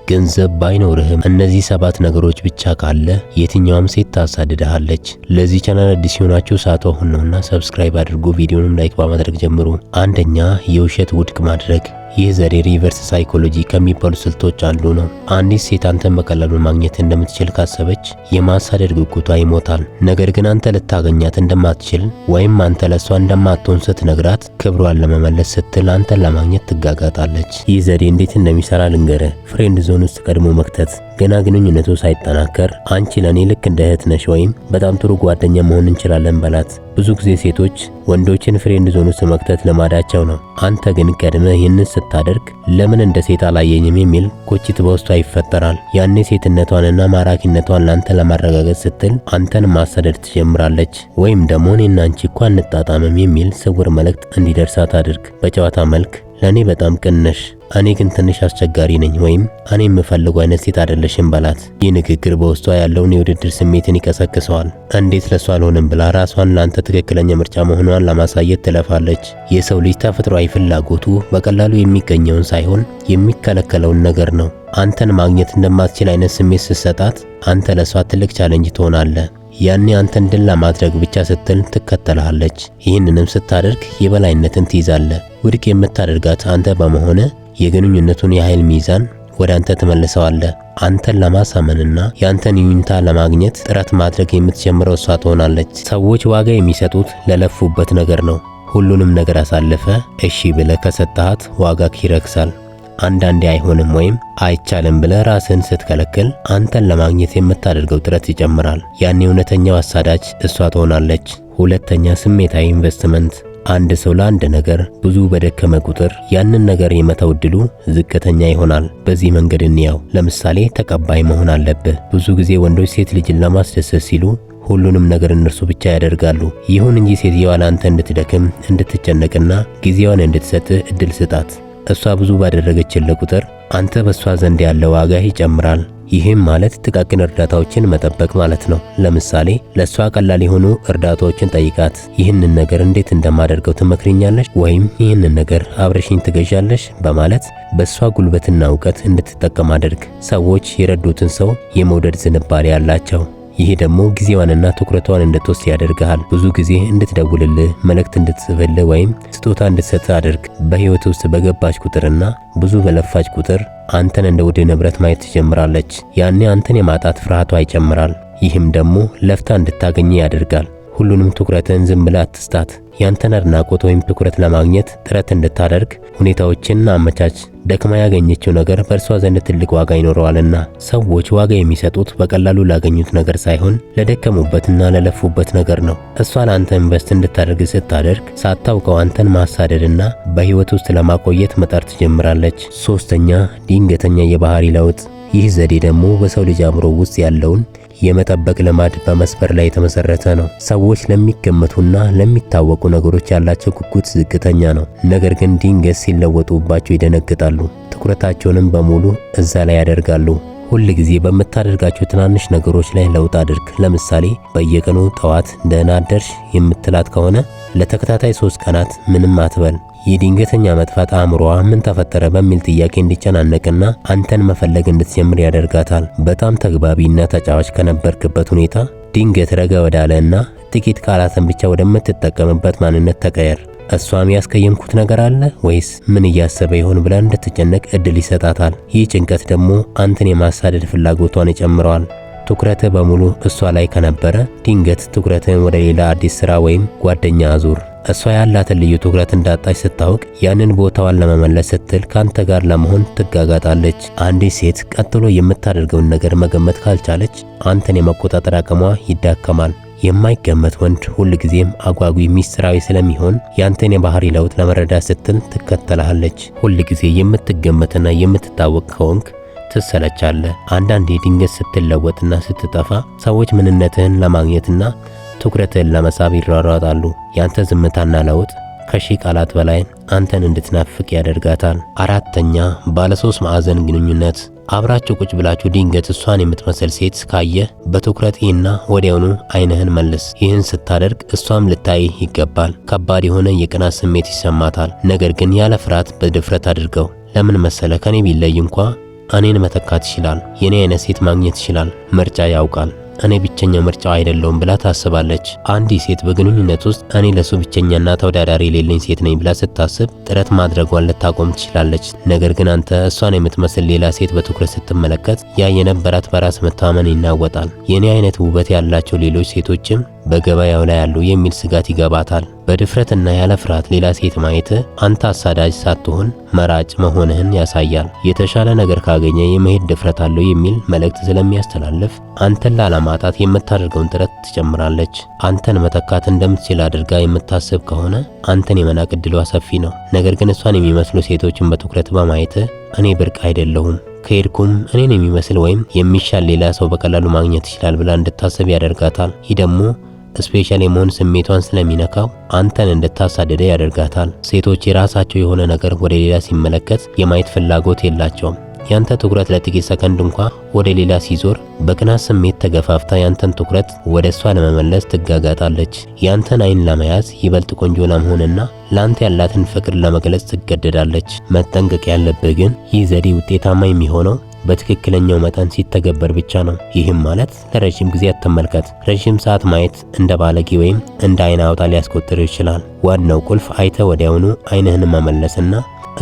ገንዘብ ባይኖርህም እነዚህ 7 ነገሮች ብቻ ካለ የትኛውም ሴት ታሳድድሃለች። ለዚህ ቻናል አዲስ ሆናችሁ ሳትሆኑ ነውና ሰብስክራይብ አድርጉ፣ ቪዲዮንም ላይክ በማድረግ ጀምሩ። አንደኛ የውሸት ውድቅ ማድረግ። ይህ ዘዴ ሪቨርስ ሳይኮሎጂ ከሚባሉ ስልቶች አንዱ ነው። አንዲት ሴት አንተን በቀላሉ ማግኘት እንደምትችል ካሰበች የማሳደድ ጉጉቷ ይሞታል። ነገር ግን አንተ ልታገኛት እንደማትችል ወይም አንተ ለሷ እንደማትሆን ስትነግራት ክብሯን ለመመለስ ስትል አንተን ለማግኘት ትጋጋጣለች። ይህ ዘዴ እንዴት እንደሚሰራ ልንገርህ። ፍሬንድ ዞን ውስጥ ቀድሞ መክተት። ገና ግንኙነቱ ሳይጠናከር አንቺ ለኔ ልክ እንደ እህት ነሽ ወይም በጣም ጥሩ ጓደኛ መሆን እንችላለን በላት። ብዙ ጊዜ ሴቶች ወንዶችን ፍሬንድ ዞን ውስጥ መክተት ልማዳቸው ነው። አንተ ግን ቀድመህ ይህንን ስታደርግ ለምን እንደ ሴት አላየኝም የሚል ቁጭት በውስጧ ይፈጠራል። ያኔ ሴትነቷንና ማራኪነቷን ላንተ ለማረጋገጥ ስትል አንተን ማሳደድ ትጀምራለች። ወይም ደግሞ እኔና አንቺ እኮ አንጣጣምም የሚል ስውር መልእክት እንዲደርሳት አድርግ። በጨዋታ መልክ ለኔ በጣም ቅን ነሽ፣ እኔ ግን ትንሽ አስቸጋሪ ነኝ ወይም እኔ የምፈልገው አይነት ሴት አይደለሽም በላት። ይህ ንግግር በውስጧ ያለውን የውድድር ስሜትን ይቀሰቅሰዋል። እንዴት ለሷ አልሆንም ብላ ራሷን ለአንተ ትክክለኛ ምርጫ መሆኗን ለማሳየት ትለፋለች። የሰው ልጅ ተፈጥሯዊ ፍላጎቱ በቀላሉ የሚገኘውን ሳይሆን የሚከለከለውን ነገር ነው። አንተን ማግኘት እንደማትችል አይነት ስሜት ስትሰጣት አንተ ለሷ ትልቅ ቻሌንጅ ትሆናለህ። ያኔ አንተን ድል ለማድረግ ብቻ ስትል ትከተልሃለች። ይህንንም ስታደርግ የበላይነትን ትይዛለህ። ውድቅ የምታደርጋት አንተ በመሆነ የግንኙነቱን የኃይል ሚዛን ወደ አንተ ትመልሰዋለህ። አንተን ለማሳመንና ያንተን ይሁንታ ለማግኘት ጥረት ማድረግ የምትጀምረው እሷ ትሆናለች። ሰዎች ዋጋ የሚሰጡት ለለፉበት ነገር ነው። ሁሉንም ነገር አሳልፈ እሺ ብለህ ከሰጣሃት ዋጋክ ይረክሳል። አንዳንዴ አይሆንም ወይም አይቻልም ብለህ ራስህን ስትከለክል አንተን ለማግኘት የምታደርገው ጥረት ይጨምራል። ያኔ እውነተኛው አሳዳጅ እሷ ትሆናለች። ሁለተኛ ስሜታዊ ኢንቨስትመንት። አንድ ሰው ለአንድ ነገር ብዙ በደከመ ቁጥር ያንን ነገር የመተው ዕድሉ ዝቅተኛ ይሆናል። በዚህ መንገድ እንያው። ለምሳሌ ተቀባይ መሆን አለብህ። ብዙ ጊዜ ወንዶች ሴት ልጅን ለማስደሰት ሲሉ ሁሉንም ነገር እነርሱ ብቻ ያደርጋሉ። ይሁን እንጂ ሴትየዋ ለአንተ እንድትደክም፣ እንድትጨነቅና ጊዜዋን እንድትሰጥህ እድል ስጣት። እሷ ብዙ ባደረገችልህ ቁጥር አንተ በእሷ ዘንድ ያለው ዋጋ ይጨምራል። ይህም ማለት ጥቃቅን እርዳታዎችን መጠበቅ ማለት ነው። ለምሳሌ ለሷ ቀላል የሆኑ እርዳታዎችን ጠይቃት። ይህንን ነገር እንዴት እንደማደርገው ትመክሪኛለሽ? ወይም ይህንን ነገር አብረሽኝ ትገዣለሽ? በማለት በሷ ጉልበትና እውቀት እንድትጠቀም አድርግ። ሰዎች የረዱትን ሰው የመውደድ ዝንባሌ ያላቸው። ይሄ ደግሞ ጊዜዋንና ትኩረቷን እንድትወስድ ያደርግሃል። ብዙ ጊዜ እንድትደውልልህ፣ መልእክት እንድትጽፍልህ ወይም ስጦታ እንድትሰጥ አድርግ። በህይወት ውስጥ በገባች ቁጥርና ብዙ በለፋች ቁጥር አንተን እንደ ውድ ንብረት ማየት ትጀምራለች። ያኔ አንተን የማጣት ፍርሃቷ ይጨምራል። ይህም ደግሞ ለፍታ እንድታገኝ ያደርጋል። ሁሉንም ትኩረትን ዝም ብለህ አትስጣት። ያንተን አድናቆት ወይም ትኩረት ለማግኘት ጥረት እንድታደርግ ሁኔታዎችን አመቻች። ደክማ ያገኘችው ነገር በእርሷ ዘንድ ትልቅ ዋጋ ይኖረዋልና። ሰዎች ዋጋ የሚሰጡት በቀላሉ ላገኙት ነገር ሳይሆን ለደከሙበትና ለለፉበት ነገር ነው። እሷ ለአንተ ኢንቨስት እንድታደርግ ስታደርግ ሳታውቀው አንተን ማሳደድና በህይወት ውስጥ ለማቆየት መጣር ትጀምራለች። ሶስተኛ ድንገተኛ የባህሪ ለውጥ። ይህ ዘዴ ደግሞ በሰው ልጅ አእምሮ ውስጥ ያለውን የመጠበቅ ልማድ በመስበር ላይ የተመሰረተ ነው። ሰዎች ለሚገመቱና ለሚታወቁ ነገሮች ያላቸው ጉጉት ዝቅተኛ ነው። ነገር ግን ድንገት ሲለወጡባቸው ይደነግጣሉ። ትኩረታቸውንም በሙሉ እዛ ላይ ያደርጋሉ። ሁል ጊዜ በምታደርጋቸው ትናንሽ ነገሮች ላይ ለውጥ አድርግ። ለምሳሌ በየቀኑ ጠዋት ደህና አደርሽ የምትላት ከሆነ ለተከታታይ 3 ቀናት ምንም አትበል። የድንገተኛ መጥፋት አእምሮዋ ምን ተፈጠረ በሚል ጥያቄ እንዲጨናነቅና አንተን መፈለግ እንድትጀምር ያደርጋታል። በጣም ተግባቢና ተጫዋች ከነበርክበት ሁኔታ ድንገት ረጋ ወዳለና ጥቂት ቃላትን ብቻ ወደምትጠቀምበት ማንነት ተቀየር። እሷም ያስቀየምኩት ነገር አለ ወይስ ምን እያሰበ ይሆን ብላ እንድትጨነቅ እድል ይሰጣታል። ይህ ጭንቀት ደግሞ አንተን የማሳደድ ፍላጎቷን ይጨምረዋል። ትኩረትህ በሙሉ እሷ ላይ ከነበረ ድንገት ትኩረትህን ወደ ሌላ አዲስ ስራ ወይም ጓደኛ አዙር። እሷ ያላትን ልዩ ትኩረት እንዳጣች ስታውቅ ያንን ቦታዋን ለመመለስ ስትል ካንተ ጋር ለመሆን ትጋጋጣለች። አንዲት ሴት ቀጥሎ የምታደርገውን ነገር መገመት ካልቻለች አንተን የመቆጣጠር አቅሟ ይዳከማል። የማይገመት ወንድ ሁልጊዜም አጓጊ ሚስጥራዊ ስለሚሆን ያንተን የባህሪ ለውጥ ለመረዳት ስትል ትከተልሃለች። ሁልጊዜ የምትገመትና የምትታወቅ ከሆንክ ትሰለቻለህ። አንዳንዴ ድንገት ስትለወጥና ስትጠፋ ሰዎች ምንነትህን ለማግኘትና ትኩረትህን ለመሳብ ይሯሯጣሉ። ያንተ ዝምታና ለውጥ ከሺህ ቃላት በላይ አንተን እንድትናፍቅ ያደርጋታል። አራተኛ ባለ 3 ማዕዘን ግንኙነት። አብራችሁ ቁጭ ብላችሁ ድንገት እሷን የምትመስል ሴት ካየህ በትኩረት እና ወዲያውኑ አይንህን መልስ። ይህን ስታደርግ እሷም ልታይ ይገባል። ከባድ የሆነ የቅናት ስሜት ይሰማታል። ነገር ግን ያለ ፍርሃት በድፍረት አድርገው። ለምን መሰለ ከኔ ቢለይ እንኳ እኔን መተካት ይችላል፣ የኔ አይነት ሴት ማግኘት ይችላል፣ ምርጫ ያውቃል፣ እኔ ብቸኛው ምርጫው አይደለሁም ብላ ታስባለች። አንዲት ሴት በግንኙነት ውስጥ እኔ ለሱ ብቸኛና ተወዳዳሪ የሌለኝ ሴት ነኝ ብላ ስታስብ ጥረት ማድረጓን ልታቆም ትችላለች። ነገር ግን አንተ እሷን የምትመስል ሌላ ሴት በትኩረት ስትመለከት ያ የነበራት በራስ መተማመን ይናወጣል። የኔ አይነት ውበት ያላቸው ሌሎች ሴቶችም በገበያው ላይ ያሉ የሚል ስጋት ይገባታል። በድፍረትና ያለ ፍርሃት ሌላ ሴት ማየት አንተ አሳዳጅ ሳትሆን መራጭ መሆንህን ያሳያል። የተሻለ ነገር ካገኘ የመሄድ ድፍረት አለው የሚል መልእክት ስለሚያስተላልፍ አንተን ላለማጣት የምታደርገውን ጥረት ትጨምራለች። አንተን መተካት እንደምትችል አድርጋ የምታስብ ከሆነ አንተን የመናቅ ዕድሏ ሰፊ ነው። ነገር ግን እሷን የሚመስሉ ሴቶችን በትኩረት በማየት እኔ ብርቅ አይደለሁም፣ ከሄድኩም እኔን የሚመስል ወይም የሚሻል ሌላ ሰው በቀላሉ ማግኘት ይችላል ብላ እንድታስብ ያደርጋታል። ይህ ደግሞ ስፔሻል የመሆን ስሜቷን ስለሚነካው አንተን እንድታሳደደ ያደርጋታል። ሴቶች የራሳቸው የሆነ ነገር ወደ ሌላ ሲመለከት የማየት ፍላጎት የላቸውም። ያንተ ትኩረት ለጥቂት ሰከንድ እንኳን ወደ ሌላ ሲዞር በቅናት ስሜት ተገፋፍታ ያንተን ትኩረት ወደ እሷ ለመመለስ ትጋጋጣለች። ያንተን አይን ለመያዝ ይበልጥ ቆንጆ ለመሆንና ላንተ ያላትን ፍቅር ለመግለጽ ትገደዳለች። መጠንቀቅ ያለብህ ግን ይህ ዘዴ ውጤታማ የሚሆነው በትክክለኛው መጠን ሲተገበር ብቻ ነው። ይህም ማለት ለረጅም ጊዜ አትመልከት። ረጅም ሰዓት ማየት እንደ ባለጌ ወይም እንደ አይን አውጣ ሊያስቆጥር ይችላል። ዋናው ቁልፍ አይተ ወዲያውኑ አይንህን መመለስና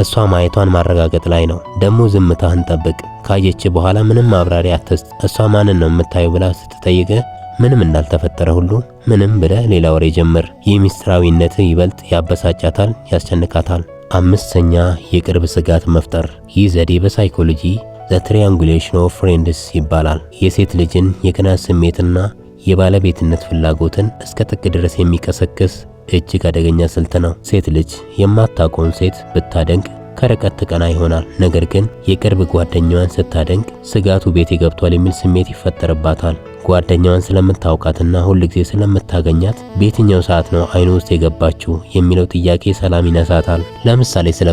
እሷ ማየቷን ማረጋገጥ ላይ ነው። ደግሞ ዝምታህን ጠብቅ። ካየች በኋላ ምንም ማብራሪያ አትስጥ። እሷ ማንን ነው የምታየው ብላ ስትጠይቅ ምንም እንዳልተፈጠረ ሁሉ ምንም ብለህ ሌላ ወሬ ጀምር። ይህ ሚስጥራዊነት ይበልጥ ያበሳጫታል፣ ያስጨንቃታል። አምስተኛ የቅርብ ስጋት መፍጠር። ይህ ዘዴ በሳይኮሎጂ ዘ ትሪያንጉሌሽን ኦፍ ፍሬንድስ ይባላል። የሴት ልጅን የቅናት ስሜትና የባለቤትነት ፍላጎትን እስከ ጥግ ድረስ የሚቀሰቅስ እጅግ አደገኛ ስልት ነው። ሴት ልጅ የማታውቀውን ሴት ብታደንቅ ከርቀት ትቀና ይሆናል። ነገር ግን የቅርብ ጓደኛዋን ስታደንቅ ስጋቱ ቤቴ ገብቷል የሚል ስሜት ይፈጠርባታል። ጓደኛዋን ስለምታውቃትና ሁልጊዜ ስለምታገኛት በየትኛው ሰዓት ነው አይኑ ውስጥ የገባችው የሚለው ጥያቄ ሰላም ይነሳታል። ለምሳሌ ስለ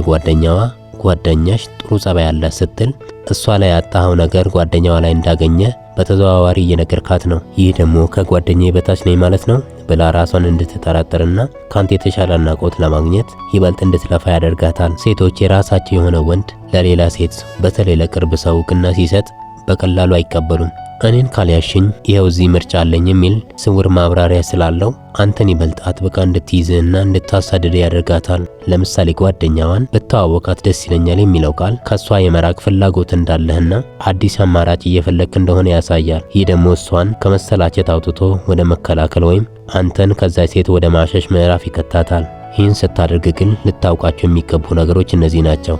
ጓደኛሽ ጥሩ ጸባይ ያላት ስትል እሷ ላይ ያጣኸው ነገር ጓደኛዋ ላይ እንዳገኘ በተዘዋዋሪ እየነገርካት ነው። ይህ ደግሞ ከጓደኛዬ በታች ነኝ ማለት ነው ብላ ራሷን እንድትጠራጠርና ካንተ የተሻለ አድናቆት ለማግኘት ይበልጥ እንድትለፋ ያደርጋታል። ሴቶች የራሳቸው የሆነ ወንድ ለሌላ ሴት በተለይ ለቅርብ ሰው እውቅና ሲሰጥ በቀላሉ አይቀበሉም። እኔን ካልያሽኝ ይኸው እዚህ ምርጫ አለኝ የሚል ስውር ማብራሪያ ስላለው አንተን ይበልጥ አጥብቃ እንድትይዝህና እንድታሳድድ ያደርጋታል። ለምሳሌ ጓደኛዋን ብታዋወቃት ደስ ይለኛል የሚለው ቃል ከሷ የመራቅ ፍላጎት እንዳለህና አዲስ አማራጭ እየፈለክ እንደሆነ ያሳያል። ይህ ደግሞ እሷን ከመሰላቸት አውጥቶ ወደ መከላከል ወይም አንተን ከዛ ሴት ወደ ማሸሽ ምዕራፍ ይከታታል። ይህን ስታደርግ ግን ልታውቃቸው የሚገቡ ነገሮች እነዚህ ናቸው።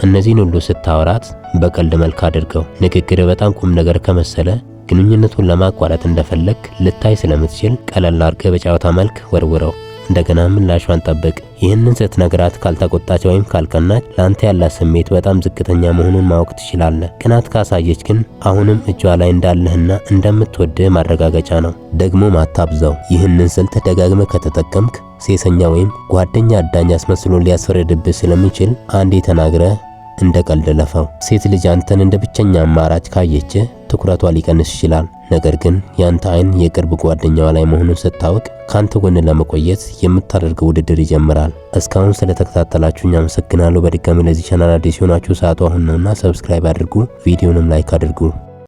እነዚህን ሁሉ ስታወራት በቀልድ መልክ አድርገው። ንግግር በጣም ቁም ነገር ከመሰለ ግንኙነቱን ለማቋረጥ እንደፈለግ ልታይ ስለምትችል ቀለል አድርገህ በጨዋታ መልክ ወርውረው። እንደገና ምላሿን ጠብቅ። ይህንን ስትነግራት ካልተቆጣች ወይም ካልቀናች ለአንተ ያላት ስሜት በጣም ዝቅተኛ መሆኑን ማወቅ ትችላለህ። ቅናት ካሳየች ግን አሁንም እጇ ላይ እንዳለህና እንደምትወድህ ማረጋገጫ ነው። ደግሞ ማታብዛው። ይህንን ስልት ደጋግመህ ከተጠቀምክ ሴሰኛ ወይም ጓደኛ አዳኝ አስመስሎ ሊያስፈርድብህ ስለሚችል አንዴ ተናግረህ እንደ ቀልድ ለፈው። ሴት ልጅ አንተን እንደ ብቸኛ አማራጭ ካየች ትኩረቷ ሊቀንስ ይችላል። ነገር ግን ያንተ አይን የቅርብ ጓደኛዋ ላይ መሆኑን ስታውቅ ካንተ ጎን ለመቆየት የምታደርገው ውድድር ይጀምራል። እስካሁን ስለተከታተላችሁኝ አመሰግናለሁ። በድጋሚ ለዚህ ቻናል አዲስ ሆናችሁ ሰዓቱ አሁን ነውና ሰብስክራይብ አድርጉ፣ ቪዲዮንም ላይክ አድርጉ።